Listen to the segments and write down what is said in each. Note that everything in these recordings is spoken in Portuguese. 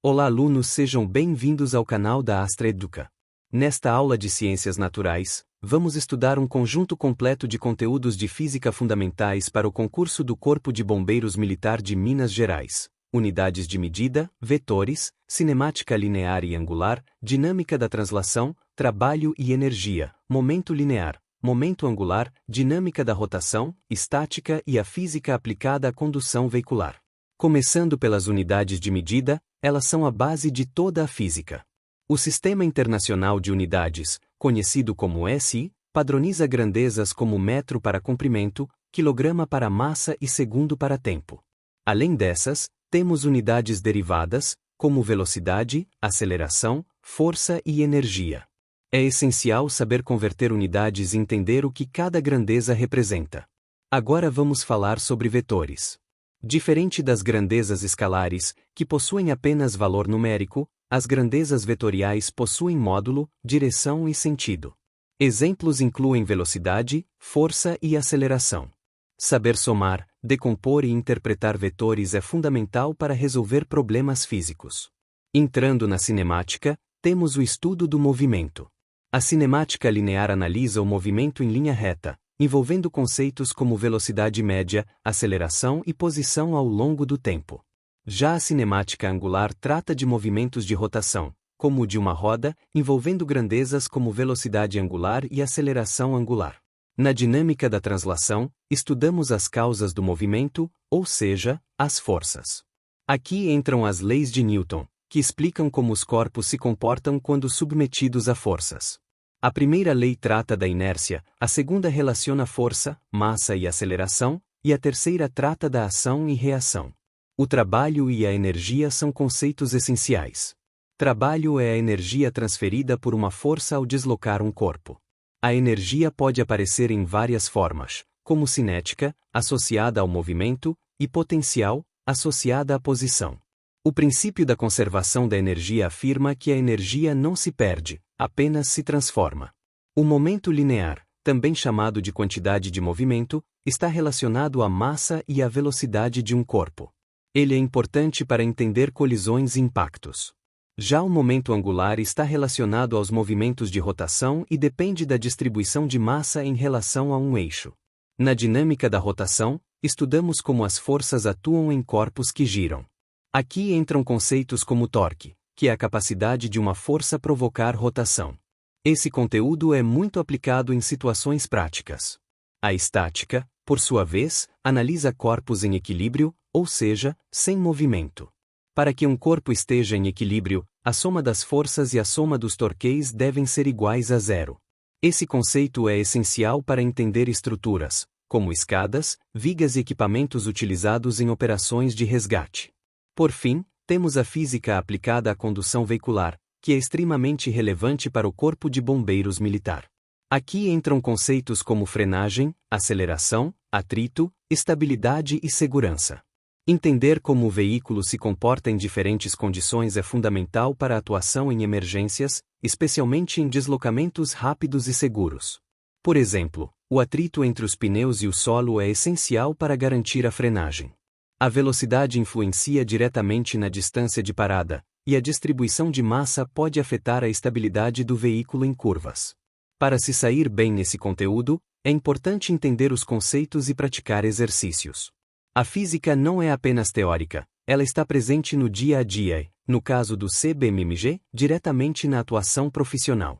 Olá alunos, sejam bem-vindos ao canal da Astra Educa. Nesta aula de Ciências Naturais, vamos estudar um conjunto completo de conteúdos de física fundamentais para o concurso do Corpo de Bombeiros Militar de Minas Gerais. Unidades de medida, vetores, cinemática linear e angular, dinâmica da translação, trabalho e energia, momento linear, momento angular, dinâmica da rotação, estática e a física aplicada à condução veicular. Começando pelas unidades de medida, elas são a base de toda a física. O Sistema Internacional de Unidades, conhecido como SI, padroniza grandezas como metro para comprimento, quilograma para massa e segundo para tempo. Além dessas, temos unidades derivadas, como velocidade, aceleração, força e energia. É essencial saber converter unidades e entender o que cada grandeza representa. Agora vamos falar sobre vetores. Diferente das grandezas escalares, que possuem apenas valor numérico, as grandezas vetoriais possuem módulo, direção e sentido. Exemplos incluem velocidade, força e aceleração. Saber somar, decompor e interpretar vetores é fundamental para resolver problemas físicos. Entrando na cinemática, temos o estudo do movimento. A cinemática linear analisa o movimento em linha reta, envolvendo conceitos como velocidade média, aceleração e posição ao longo do tempo. Já a cinemática angular trata de movimentos de rotação, como o de uma roda, envolvendo grandezas como velocidade angular e aceleração angular. Na dinâmica da translação, estudamos as causas do movimento, ou seja, as forças. Aqui entram as leis de Newton, que explicam como os corpos se comportam quando submetidos a forças. A primeira lei trata da inércia, a segunda relaciona força, massa e aceleração, e a terceira trata da ação e reação. O trabalho e a energia são conceitos essenciais. Trabalho é a energia transferida por uma força ao deslocar um corpo. A energia pode aparecer em várias formas, como cinética, associada ao movimento, e potencial, associada à posição. O princípio da conservação da energia afirma que a energia não se perde, apenas se transforma. O momento linear, também chamado de quantidade de movimento, está relacionado à massa e à velocidade de um corpo. Ele é importante para entender colisões e impactos. Já o momento angular está relacionado aos movimentos de rotação e depende da distribuição de massa em relação a um eixo. Na dinâmica da rotação, estudamos como as forças atuam em corpos que giram. Aqui entram conceitos como torque, que é a capacidade de uma força provocar rotação. Esse conteúdo é muito aplicado em situações práticas. A estática, por sua vez, analisa corpos em equilíbrio, ou seja, sem movimento. Para que um corpo esteja em equilíbrio, a soma das forças e a soma dos torqueis devem ser iguais a zero. Esse conceito é essencial para entender estruturas, como escadas, vigas e equipamentos utilizados em operações de resgate. Por fim, temos a física aplicada à condução veicular, que é extremamente relevante para o Corpo de Bombeiros Militar. Aqui entram conceitos como frenagem, aceleração, atrito, estabilidade e segurança. Entender como o veículo se comporta em diferentes condições é fundamental para a atuação em emergências, especialmente em deslocamentos rápidos e seguros. Por exemplo, o atrito entre os pneus e o solo é essencial para garantir a frenagem. A velocidade influencia diretamente na distância de parada, e a distribuição de massa pode afetar a estabilidade do veículo em curvas. Para se sair bem nesse conteúdo, é importante entender os conceitos e praticar exercícios. A física não é apenas teórica, ela está presente no dia a dia e, no caso do CBMMG, diretamente na atuação profissional.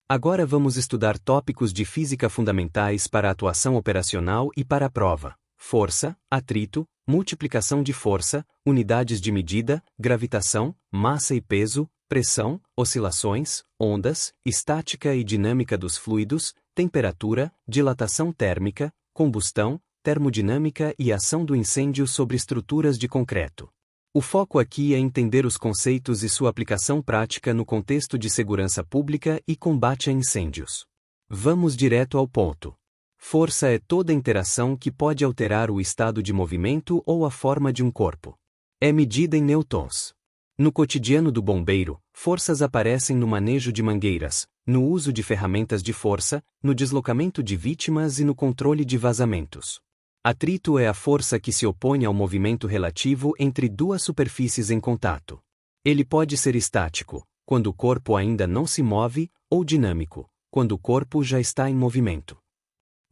Agora vamos estudar tópicos de física fundamentais para a atuação operacional e para a prova: força, atrito, multiplicação de força, unidades de medida, gravitação, massa e peso, pressão, oscilações, ondas, estática e dinâmica dos fluidos, temperatura, dilatação térmica, combustão, termodinâmica e ação do incêndio sobre estruturas de concreto. O foco aqui é entender os conceitos e sua aplicação prática no contexto de segurança pública e combate a incêndios. Vamos direto ao ponto. Força é toda interação que pode alterar o estado de movimento ou a forma de um corpo. É medida em newtons. No cotidiano do bombeiro, forças aparecem no manejo de mangueiras, no uso de ferramentas de força, no deslocamento de vítimas e no controle de vazamentos. Atrito é a força que se opõe ao movimento relativo entre duas superfícies em contato. Ele pode ser estático, quando o corpo ainda não se move, ou dinâmico, quando o corpo já está em movimento.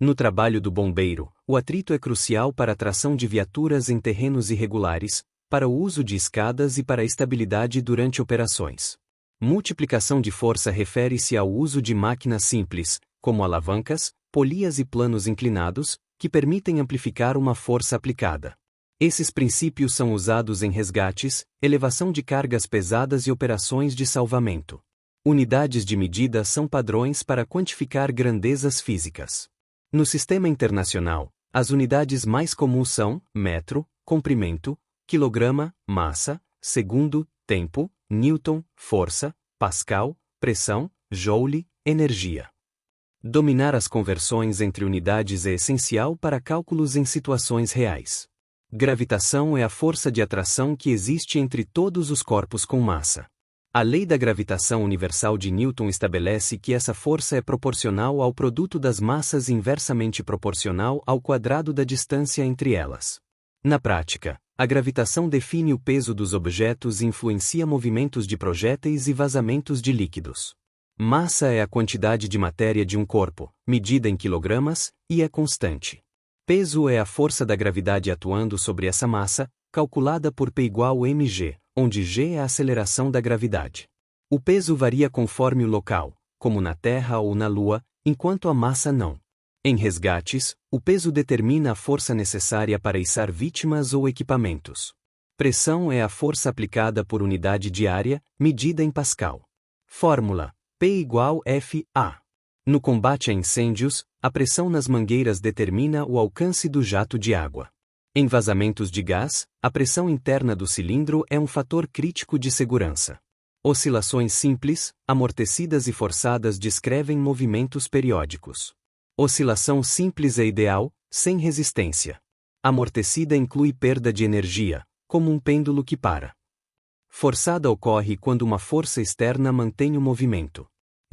No trabalho do bombeiro, o atrito é crucial para a tração de viaturas em terrenos irregulares, para o uso de escadas e para a estabilidade durante operações. Multiplicação de força refere-se ao uso de máquinas simples, como alavancas, polias e planos inclinados, que permitem amplificar uma força aplicada. Esses princípios são usados em resgates, elevação de cargas pesadas e operações de salvamento. Unidades de medida são padrões para quantificar grandezas físicas. No sistema internacional, as unidades mais comuns são metro, comprimento, quilograma, massa, segundo, tempo, newton, força, pascal, pressão, joule, energia. Dominar as conversões entre unidades é essencial para cálculos em situações reais. Gravitação é a força de atração que existe entre todos os corpos com massa. A lei da gravitação universal de Newton estabelece que essa força é proporcional ao produto das massas e inversamente proporcional ao quadrado da distância entre elas. Na prática, a gravitação define o peso dos objetos e influencia movimentos de projéteis e vazamentos de líquidos. Massa é a quantidade de matéria de um corpo, medida em quilogramas, e é constante. Peso é a força da gravidade atuando sobre essa massa, calculada por P igual mg, onde g é a aceleração da gravidade. O peso varia conforme o local, como na Terra ou na Lua, enquanto a massa não. Em resgates, o peso determina a força necessária para içar vítimas ou equipamentos. Pressão é a força aplicada por unidade de área, medida em Pascal. Fórmula: P igual Fa. No combate a incêndios, a pressão nas mangueiras determina o alcance do jato de água. Em vazamentos de gás, a pressão interna do cilindro é um fator crítico de segurança. Oscilações simples, amortecidas e forçadas descrevem movimentos periódicos. Oscilação simples é ideal, sem resistência. Amortecida inclui perda de energia, como um pêndulo que para. Forçada ocorre quando uma força externa mantém o movimento.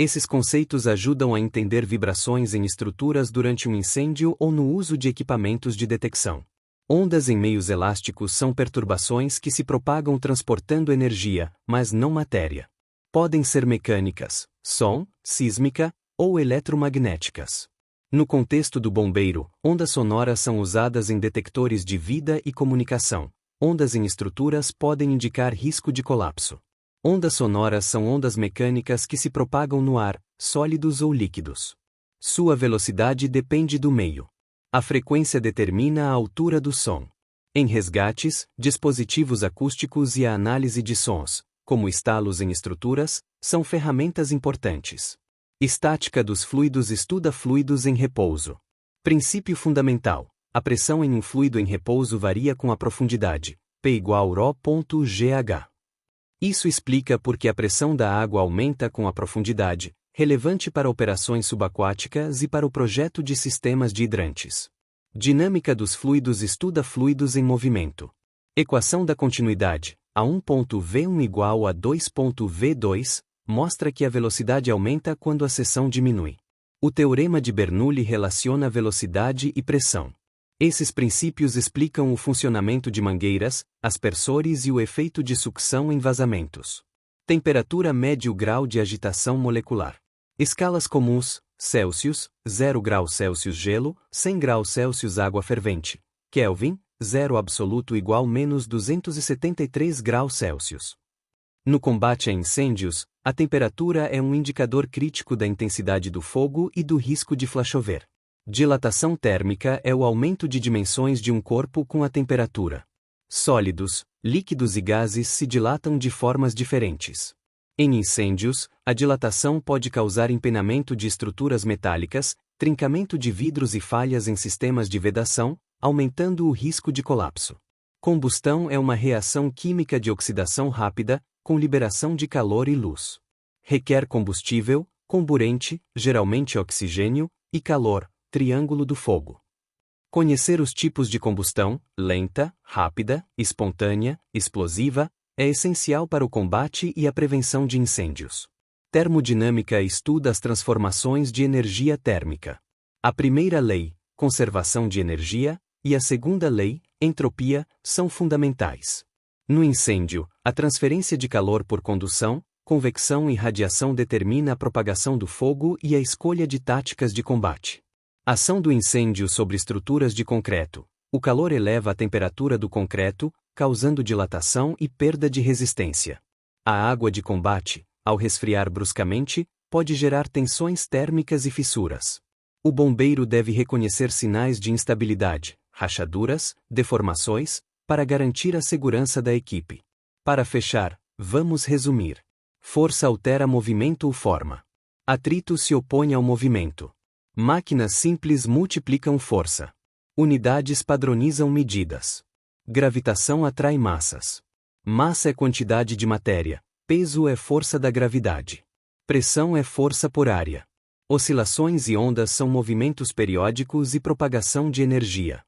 Esses conceitos ajudam a entender vibrações em estruturas durante um incêndio ou no uso de equipamentos de detecção. Ondas em meios elásticos são perturbações que se propagam transportando energia, mas não matéria. Podem ser mecânicas, som, sísmica ou eletromagnéticas. No contexto do bombeiro, ondas sonoras são usadas em detectores de vida e comunicação. Ondas em estruturas podem indicar risco de colapso. Ondas sonoras são ondas mecânicas que se propagam no ar, sólidos ou líquidos. Sua velocidade depende do meio. A frequência determina a altura do som. Em resgates, dispositivos acústicos e a análise de sons, como estalos em estruturas, são ferramentas importantes. Estática dos fluidos estuda fluidos em repouso. Princípio fundamental: a pressão em um fluido em repouso varia com a profundidade, P igual ρ.gh. Isso explica por que a pressão da água aumenta com a profundidade, relevante para operações subaquáticas e para o projeto de sistemas de hidrantes. Dinâmica dos fluidos estuda fluidos em movimento. Equação da continuidade, A1.V1 igual a 2.V2, mostra que a velocidade aumenta quando a seção diminui. O teorema de Bernoulli relaciona velocidade e pressão. Esses princípios explicam o funcionamento de mangueiras, aspersores e o efeito de sucção em vazamentos. Temperatura médio grau de agitação molecular. Escalas comuns: Celsius, 0 graus Celsius gelo, 100 graus Celsius água fervente. Kelvin, 0 absoluto igual menos 273 graus Celsius. No combate a incêndios, a temperatura é um indicador crítico da intensidade do fogo e do risco de flashover. Dilatação térmica é o aumento de dimensões de um corpo com a temperatura. Sólidos, líquidos e gases se dilatam de formas diferentes. Em incêndios, a dilatação pode causar empenamento de estruturas metálicas, trincamento de vidros e falhas em sistemas de vedação, aumentando o risco de colapso. Combustão é uma reação química de oxidação rápida, com liberação de calor e luz. Requer combustível, comburente, geralmente oxigênio, e calor, triângulo do fogo. Conhecer os tipos de combustão, lenta, rápida, espontânea, explosiva, é essencial para o combate e a prevenção de incêndios. Termodinâmica estuda as transformações de energia térmica. A primeira lei, conservação de energia, e a segunda lei, entropia, são fundamentais. No incêndio, a transferência de calor por condução, convecção e radiação determina a propagação do fogo e a escolha de táticas de combate. Ação do incêndio sobre estruturas de concreto. O calor eleva a temperatura do concreto, causando dilatação e perda de resistência. A água de combate, ao resfriar bruscamente, pode gerar tensões térmicas e fissuras. O bombeiro deve reconhecer sinais de instabilidade, rachaduras, deformações, para garantir a segurança da equipe. Para fechar, vamos resumir. Força altera movimento ou forma. Atrito se opõe ao movimento. Máquinas simples multiplicam força. Unidades padronizam medidas. Gravitação atrai massas. Massa é quantidade de matéria, peso é força da gravidade. Pressão é força por área. Oscilações e ondas são movimentos periódicos e propagação de energia.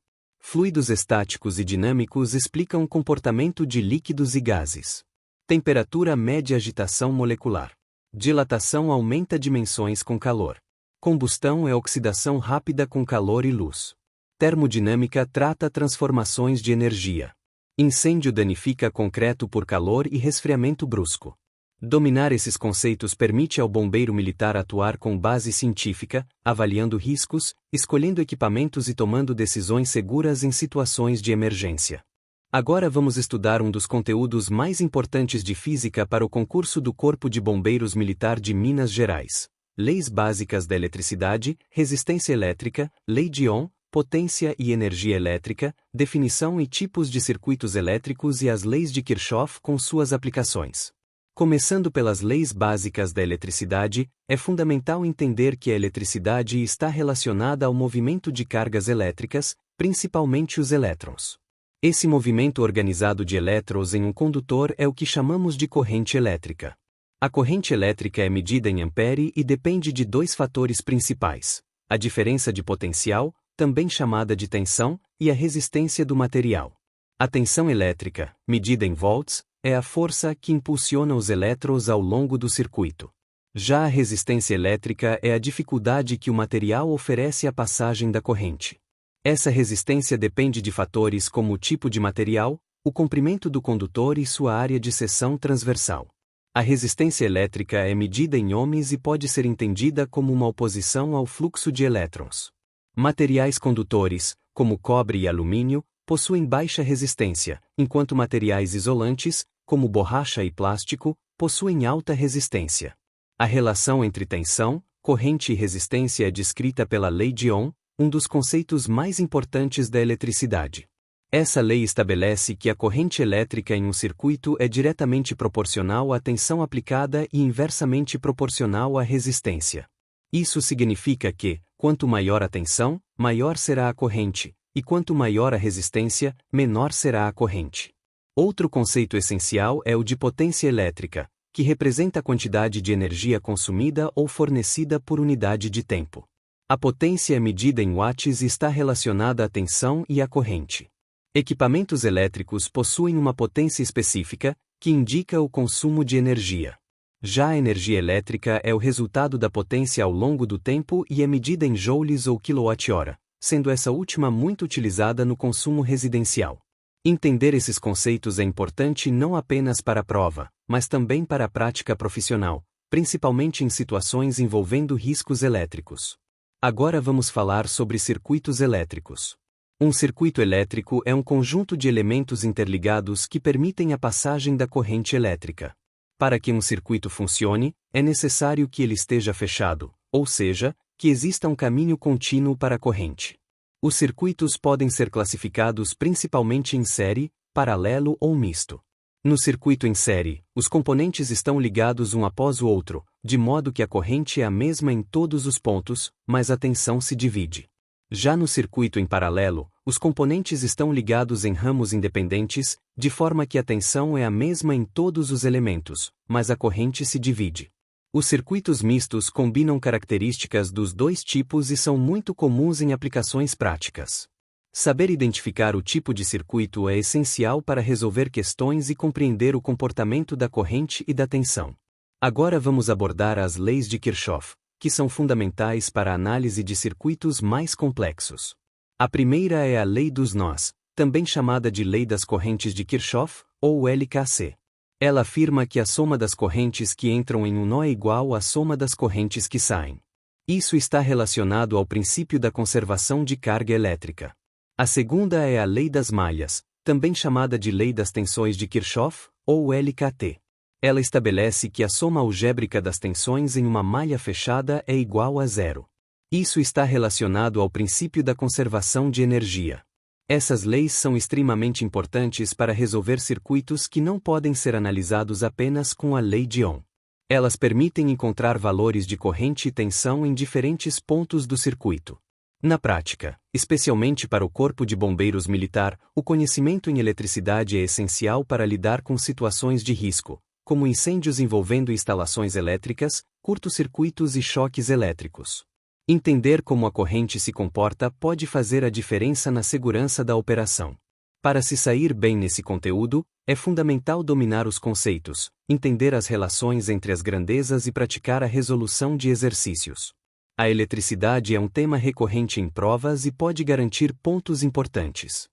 Fluidos estáticos e dinâmicos explicam o comportamento de líquidos e gases. Temperatura mede agitação molecular. Dilatação aumenta dimensões com calor. Combustão é oxidação rápida com calor e luz. Termodinâmica trata transformações de energia. Incêndio danifica concreto por calor e resfriamento brusco. Dominar esses conceitos permite ao bombeiro militar atuar com base científica, avaliando riscos, escolhendo equipamentos e tomando decisões seguras em situações de emergência. Agora vamos estudar um dos conteúdos mais importantes de física para o concurso do Corpo de Bombeiros Militar de Minas Gerais. Leis básicas da eletricidade, resistência elétrica, lei de Ohm, potência e energia elétrica, definição e tipos de circuitos elétricos e as leis de Kirchhoff com suas aplicações. Começando pelas leis básicas da eletricidade, é fundamental entender que a eletricidade está relacionada ao movimento de cargas elétricas, principalmente os elétrons. Esse movimento organizado de elétrons em um condutor é o que chamamos de corrente elétrica. A corrente elétrica é medida em ampere e depende de dois fatores principais: a diferença de potencial, também chamada de tensão, e a resistência do material. A tensão elétrica, medida em volts, é a força que impulsiona os elétrons ao longo do circuito. Já a resistência elétrica é a dificuldade que o material oferece à passagem da corrente. Essa resistência depende de fatores como o tipo de material, o comprimento do condutor e sua área de seção transversal. A resistência elétrica é medida em ohms e pode ser entendida como uma oposição ao fluxo de elétrons. Materiais condutores, como cobre e alumínio, possuem baixa resistência, enquanto materiais isolantes, como borracha e plástico, possuem alta resistência. A relação entre tensão, corrente e resistência é descrita pela lei de Ohm, um dos conceitos mais importantes da eletricidade. Essa lei estabelece que a corrente elétrica em um circuito é diretamente proporcional à tensão aplicada e inversamente proporcional à resistência. Isso significa que, quanto maior a tensão, maior será a corrente, e quanto maior a resistência, menor será a corrente. Outro conceito essencial é o de potência elétrica, que representa a quantidade de energia consumida ou fornecida por unidade de tempo. A potência é medida em watts e está relacionada à tensão e à corrente. Equipamentos elétricos possuem uma potência específica, que indica o consumo de energia. Já a energia elétrica é o resultado da potência ao longo do tempo e é medida em joules ou quilowatt-hora, sendo essa última muito utilizada no consumo residencial. Entender esses conceitos é importante não apenas para a prova, mas também para a prática profissional, principalmente em situações envolvendo riscos elétricos. Agora vamos falar sobre circuitos elétricos. Um circuito elétrico é um conjunto de elementos interligados que permitem a passagem da corrente elétrica. Para que um circuito funcione, é necessário que ele esteja fechado, ou seja, que exista um caminho contínuo para a corrente. Os circuitos podem ser classificados principalmente em série, paralelo ou misto. No circuito em série, os componentes estão ligados um após o outro, de modo que a corrente é a mesma em todos os pontos, mas a tensão se divide. Já no circuito em paralelo, os componentes estão ligados em ramos independentes, de forma que a tensão é a mesma em todos os elementos, mas a corrente se divide. Os circuitos mistos combinam características dos dois tipos e são muito comuns em aplicações práticas. Saber identificar o tipo de circuito é essencial para resolver questões e compreender o comportamento da corrente e da tensão. Agora vamos abordar as leis de Kirchhoff, que são fundamentais para a análise de circuitos mais complexos. A primeira é a lei dos nós, também chamada de lei das correntes de Kirchhoff, ou LKC. Ela afirma que a soma das correntes que entram em um nó é igual à soma das correntes que saem. Isso está relacionado ao princípio da conservação de carga elétrica. A segunda é a lei das malhas, também chamada de lei das tensões de Kirchhoff, ou LKT. Ela estabelece que a soma algébrica das tensões em uma malha fechada é igual a zero. Isso está relacionado ao princípio da conservação de energia. Essas leis são extremamente importantes para resolver circuitos que não podem ser analisados apenas com a lei de Ohm. Elas permitem encontrar valores de corrente e tensão em diferentes pontos do circuito. Na prática, especialmente para o Corpo de Bombeiros Militar, o conhecimento em eletricidade é essencial para lidar com situações de risco, como incêndios envolvendo instalações elétricas, curtos-circuitos e choques elétricos. Entender como a corrente se comporta pode fazer a diferença na segurança da operação. Para se sair bem nesse conteúdo, é fundamental dominar os conceitos, entender as relações entre as grandezas e praticar a resolução de exercícios. A eletricidade é um tema recorrente em provas e pode garantir pontos importantes.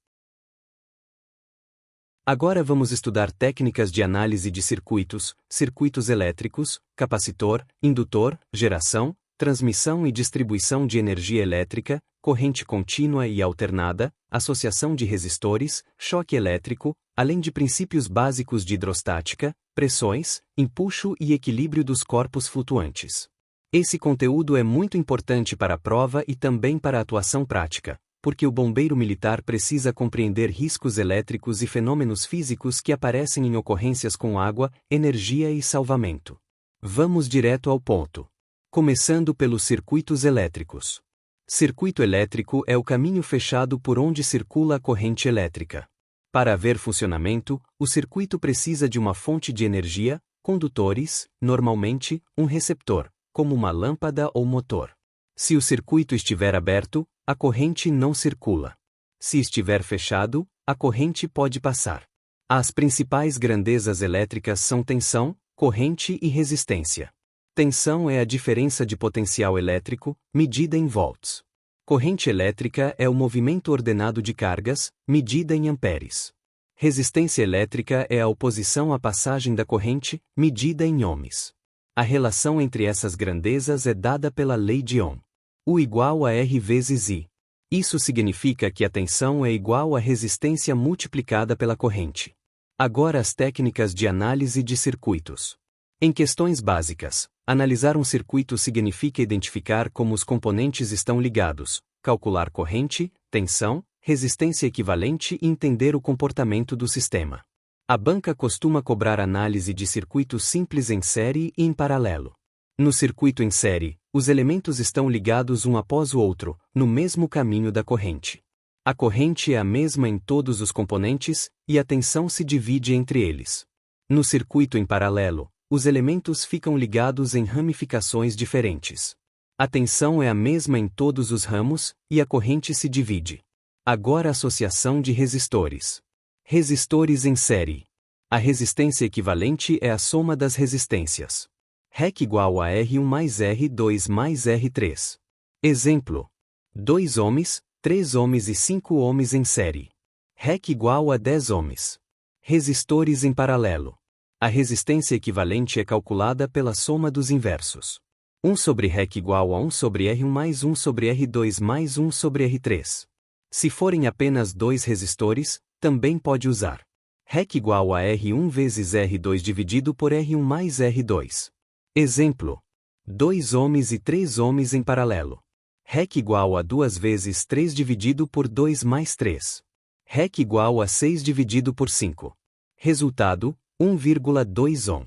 Agora vamos estudar técnicas de análise de circuitos, circuitos elétricos, capacitor, indutor, geração, transmissão e distribuição de energia elétrica, corrente contínua e alternada, associação de resistores, choque elétrico, além de princípios básicos de hidrostática, pressões, empuxo e equilíbrio dos corpos flutuantes. Esse conteúdo é muito importante para a prova e também para a atuação prática, porque o bombeiro militar precisa compreender riscos elétricos e fenômenos físicos que aparecem em ocorrências com água, energia e salvamento. Vamos direto ao ponto. Começando pelos circuitos elétricos. Circuito elétrico é o caminho fechado por onde circula a corrente elétrica. Para haver funcionamento, o circuito precisa de uma fonte de energia, condutores, normalmente, um receptor, como uma lâmpada ou motor. Se o circuito estiver aberto, a corrente não circula. Se estiver fechado, a corrente pode passar. As principais grandezas elétricas são tensão, corrente e resistência. Tensão é a diferença de potencial elétrico, medida em volts. Corrente elétrica é o movimento ordenado de cargas, medida em amperes. Resistência elétrica é a oposição à passagem da corrente, medida em ohms. A relação entre essas grandezas é dada pela lei de Ohm. U igual a R vezes I. Isso significa que a tensão é igual à resistência multiplicada pela corrente. Agora as técnicas de análise de circuitos. Em questões básicas, analisar um circuito significa identificar como os componentes estão ligados, calcular corrente, tensão, resistência equivalente e entender o comportamento do sistema. A banca costuma cobrar análise de circuitos simples em série e em paralelo. No circuito em série, os elementos estão ligados um após o outro, no mesmo caminho da corrente. A corrente é a mesma em todos os componentes, e a tensão se divide entre eles. No circuito em paralelo, os elementos ficam ligados em ramificações diferentes. A tensão é a mesma em todos os ramos, e a corrente se divide. Agora associação de resistores. Resistores em série. A resistência equivalente é a soma das resistências. REC igual a R1 mais R2 mais R3. Exemplo. 2 ohms, 3 ohms e 5 ohms em série. REC igual a 10 ohms. Resistores em paralelo. A resistência equivalente é calculada pela soma dos inversos. 1 sobre REC igual a 1 sobre R1 mais 1 sobre R2 mais 1 sobre R3. Se forem apenas dois resistores, também pode usar REC igual a R1 vezes R2 dividido por R1 mais R2. Exemplo. 2 ohms e 3 ohms em paralelo. REC igual a 2 vezes 3 dividido por 2 mais 3. REC igual a 6 dividido por 5. Resultado, 1,2 ohm.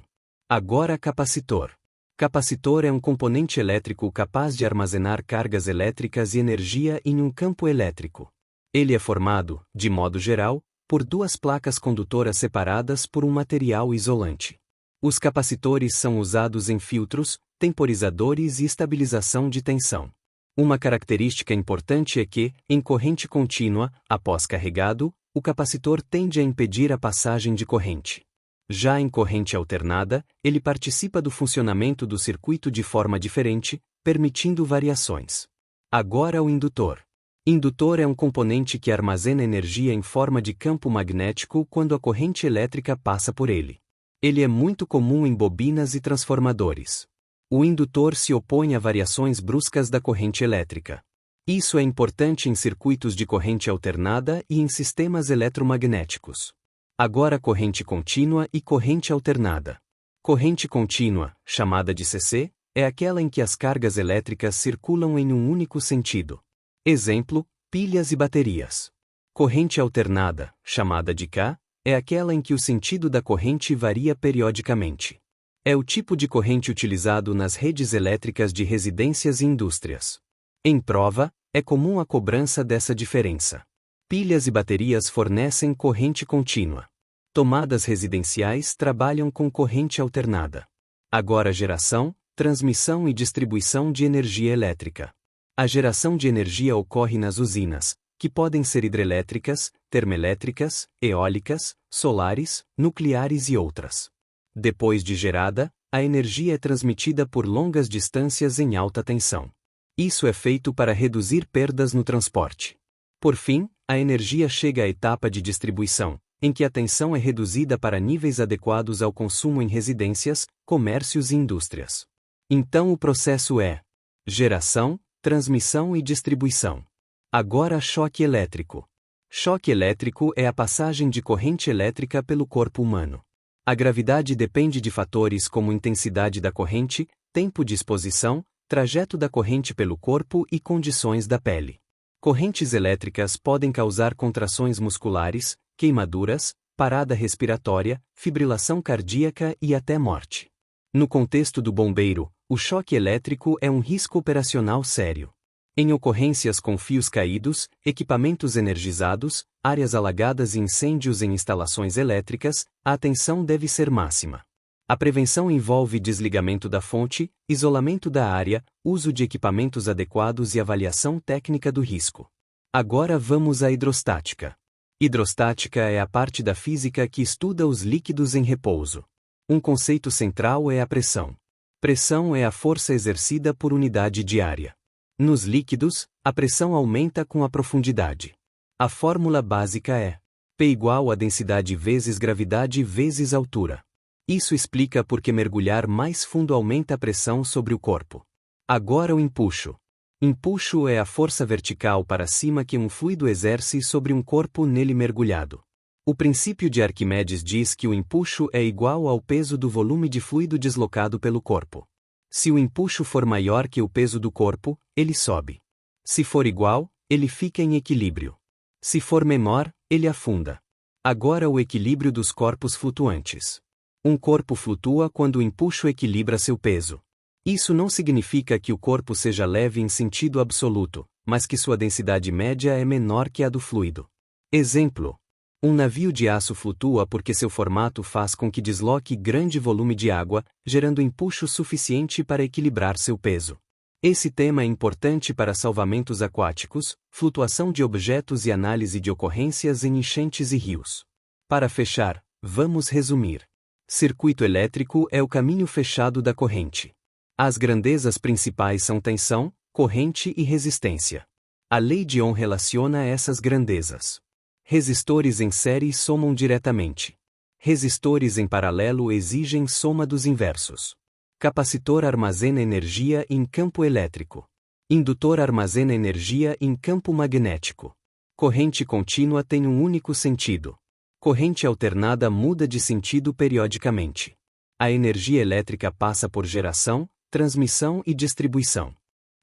Agora capacitor. Capacitor é um componente elétrico capaz de armazenar cargas elétricas e energia em um campo elétrico. Ele é formado, de modo geral, por duas placas condutoras separadas por um material isolante. Os capacitores são usados em filtros, temporizadores e estabilização de tensão. Uma característica importante é que, em corrente contínua, após carregado, o capacitor tende a impedir a passagem de corrente. Já em corrente alternada, ele participa do funcionamento do circuito de forma diferente, permitindo variações. Agora o indutor. Indutor é um componente que armazena energia em forma de campo magnético quando a corrente elétrica passa por ele. Ele é muito comum em bobinas e transformadores. O indutor se opõe a variações bruscas da corrente elétrica. Isso é importante em circuitos de corrente alternada e em sistemas eletromagnéticos. Agora corrente contínua e corrente alternada. Corrente contínua, chamada de CC, é aquela em que as cargas elétricas circulam em um único sentido. Exemplo, pilhas e baterias. Corrente alternada, chamada de K, é aquela em que o sentido da corrente varia periodicamente. É o tipo de corrente utilizado nas redes elétricas de residências e indústrias. Em prova, é comum a cobrança dessa diferença. Pilhas e baterias fornecem corrente contínua. Tomadas residenciais trabalham com corrente alternada. Agora geração, transmissão e distribuição de energia elétrica. A geração de energia ocorre nas usinas, que podem ser hidrelétricas, termoelétricas, eólicas, solares, nucleares e outras. Depois de gerada, a energia é transmitida por longas distâncias em alta tensão. Isso é feito para reduzir perdas no transporte. Por fim, a energia chega à etapa de distribuição, em que a tensão é reduzida para níveis adequados ao consumo em residências, comércios e indústrias. Então o processo é geração, transmissão e distribuição. Agora choque elétrico. Choque elétrico é a passagem de corrente elétrica pelo corpo humano. A gravidade depende de fatores como intensidade da corrente, tempo de exposição, trajeto da corrente pelo corpo e condições da pele. Correntes elétricas podem causar contrações musculares, queimaduras, parada respiratória, fibrilação cardíaca e até morte. No contexto do bombeiro, o choque elétrico é um risco operacional sério. Em ocorrências com fios caídos, equipamentos energizados, áreas alagadas e incêndios em instalações elétricas, a atenção deve ser máxima. A prevenção envolve desligamento da fonte, isolamento da área, uso de equipamentos adequados e avaliação técnica do risco. Agora vamos à hidrostática. Hidrostática é a parte da física que estuda os líquidos em repouso. Um conceito central é a pressão. Pressão é a força exercida por unidade de área. Nos líquidos, a pressão aumenta com a profundidade. A fórmula básica é P igual a densidade vezes gravidade vezes altura. Isso explica por que mergulhar mais fundo aumenta a pressão sobre o corpo. Agora o empuxo. Empuxo é a força vertical para cima que um fluido exerce sobre um corpo nele mergulhado. O princípio de Arquimedes diz que o empuxo é igual ao peso do volume de fluido deslocado pelo corpo. Se o empuxo for maior que o peso do corpo, ele sobe. Se for igual, ele fica em equilíbrio. Se for menor, ele afunda. Agora o equilíbrio dos corpos flutuantes. Um corpo flutua quando o empuxo equilibra seu peso. Isso não significa que o corpo seja leve em sentido absoluto, mas que sua densidade média é menor que a do fluido. Exemplo: um navio de aço flutua porque seu formato faz com que desloque grande volume de água, gerando empuxo suficiente para equilibrar seu peso. Esse tema é importante para salvamentos aquáticos, flutuação de objetos e análise de ocorrências em enchentes e rios. Para fechar, vamos resumir. Circuito elétrico é o caminho fechado da corrente. As grandezas principais são tensão, corrente e resistência. A lei de Ohm relaciona essas grandezas. Resistores em série somam diretamente. Resistores em paralelo exigem soma dos inversos. Capacitor armazena energia em campo elétrico. Indutor armazena energia em campo magnético. Corrente contínua tem um único sentido. Corrente alternada muda de sentido periodicamente. A energia elétrica passa por geração, transmissão e distribuição.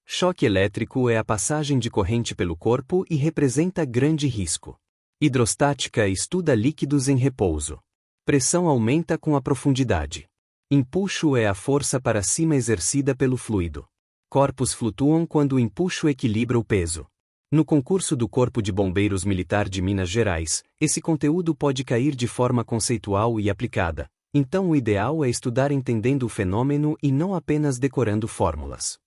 Choque elétrico é a passagem de corrente pelo corpo e representa grande risco. Hidrostática estuda líquidos em repouso. Pressão aumenta com a profundidade. Empuxo é a força para cima exercida pelo fluido. Corpos flutuam quando o empuxo equilibra o peso. No concurso do Corpo de Bombeiros Militar de Minas Gerais, esse conteúdo pode cair de forma conceitual e aplicada, então o ideal é estudar entendendo o fenômeno e não apenas decorando fórmulas.